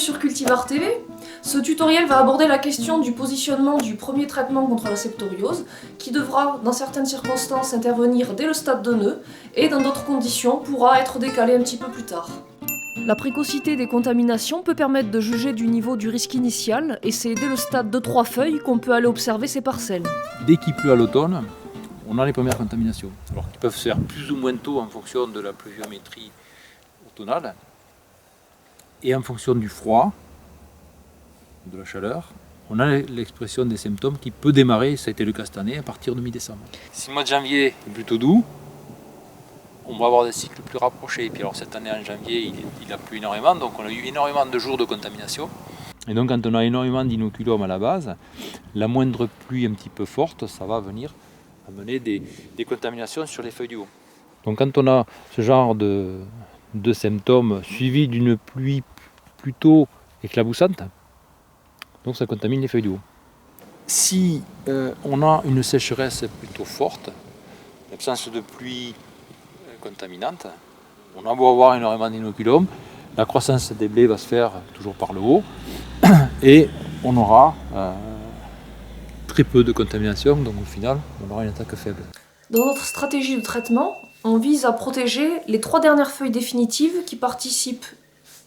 sur Cultivar TV. Ce tutoriel va aborder la question du positionnement du premier traitement contre la septoriose, qui devra, dans certaines circonstances, intervenir dès le stade de nœud, et dans d'autres conditions, pourra être décalé un petit peu plus tard. La précocité des contaminations peut permettre de juger du niveau du risque initial, et c'est dès le stade de 3 feuilles qu'on peut aller observer ces parcelles. Dès qu'il pleut à l'automne, on a les premières contaminations, alors qu'ils peuvent se faire plus ou moins tôt en fonction de la pluviométrie automnale et en fonction du froid, de la chaleur. On a l'expression des symptômes qui peut démarrer, ça a été le cas cette année, à partir de mi-décembre. Si le mois de janvier est plutôt doux, on va avoir des cycles plus rapprochés. Et puis alors cette année en janvier, il a plu énormément, donc on a eu énormément de jours de contamination. Et donc quand on a énormément d'inoculum à la base, la moindre pluie un petit peu forte, ça va venir amener des contaminations sur les feuilles du haut. Donc quand on a ce genre de symptômes suivis d'une pluie plutôt éclaboussante, donc ça contamine les feuilles du haut. Si on a une sécheresse plutôt forte, l'absence de pluie contaminante, on a beau avoir énormément d'inoculum, la croissance des blés va se faire toujours par le haut et on aura très peu de contamination, donc au final on aura une attaque faible. Dans notre stratégie de traitement, on vise à protéger les 3 dernières feuilles définitives qui participent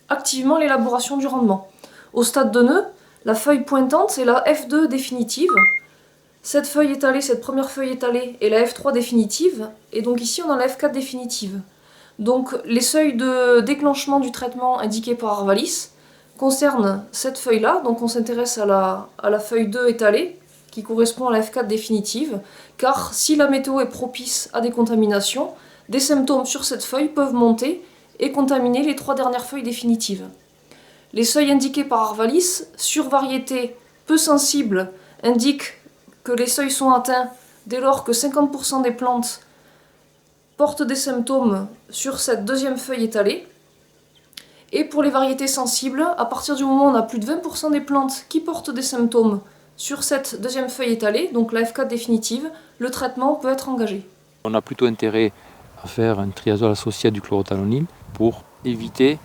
activement à l'élaboration du rendement. Au stade de nœud, la feuille pointante, c'est la F2 définitive. Cette feuille étalée, cette première feuille étalée, est la F3 définitive. Et donc ici, on a la F4 définitive. Donc les seuils de déclenchement du traitement indiqués par Arvalis concernent cette feuille-là. Donc on s'intéresse à la feuille 2 étalée, qui correspond à la F4 définitive. Car si la météo est propice à des contaminations, des symptômes sur cette feuille peuvent monter et contaminer les 3 dernières feuilles définitives. Les seuils indiqués par Arvalis, sur variété peu sensible, indiquent que les seuils sont atteints dès lors que 50% des plantes portent des symptômes sur cette deuxième feuille étalée. Et pour les variétés sensibles, à partir du moment où on a plus de 20% des plantes qui portent des symptômes sur cette deuxième feuille étalée, donc la F4 définitive, le traitement peut être engagé. On a plutôt intérêt à faire un triazole associé à du chlorothalonil pour éviter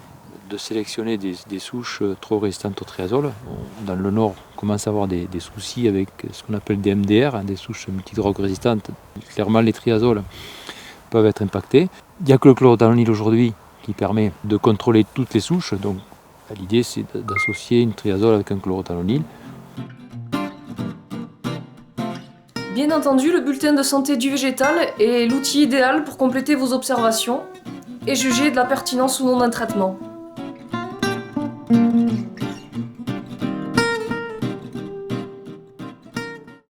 de sélectionner des souches trop résistantes au triazole. Dans le nord, on commence à avoir des soucis avec ce qu'on appelle des MDR, des souches multidrogues résistantes. Clairement, les triazoles peuvent être impactés. Il n'y a que le chlorothalonil aujourd'hui qui permet de contrôler toutes les souches. Donc l'idée, c'est d'associer une triazole avec un chlorothalonil. Bien entendu, le bulletin de santé du végétal est l'outil idéal pour compléter vos observations et juger de la pertinence ou non d'un traitement.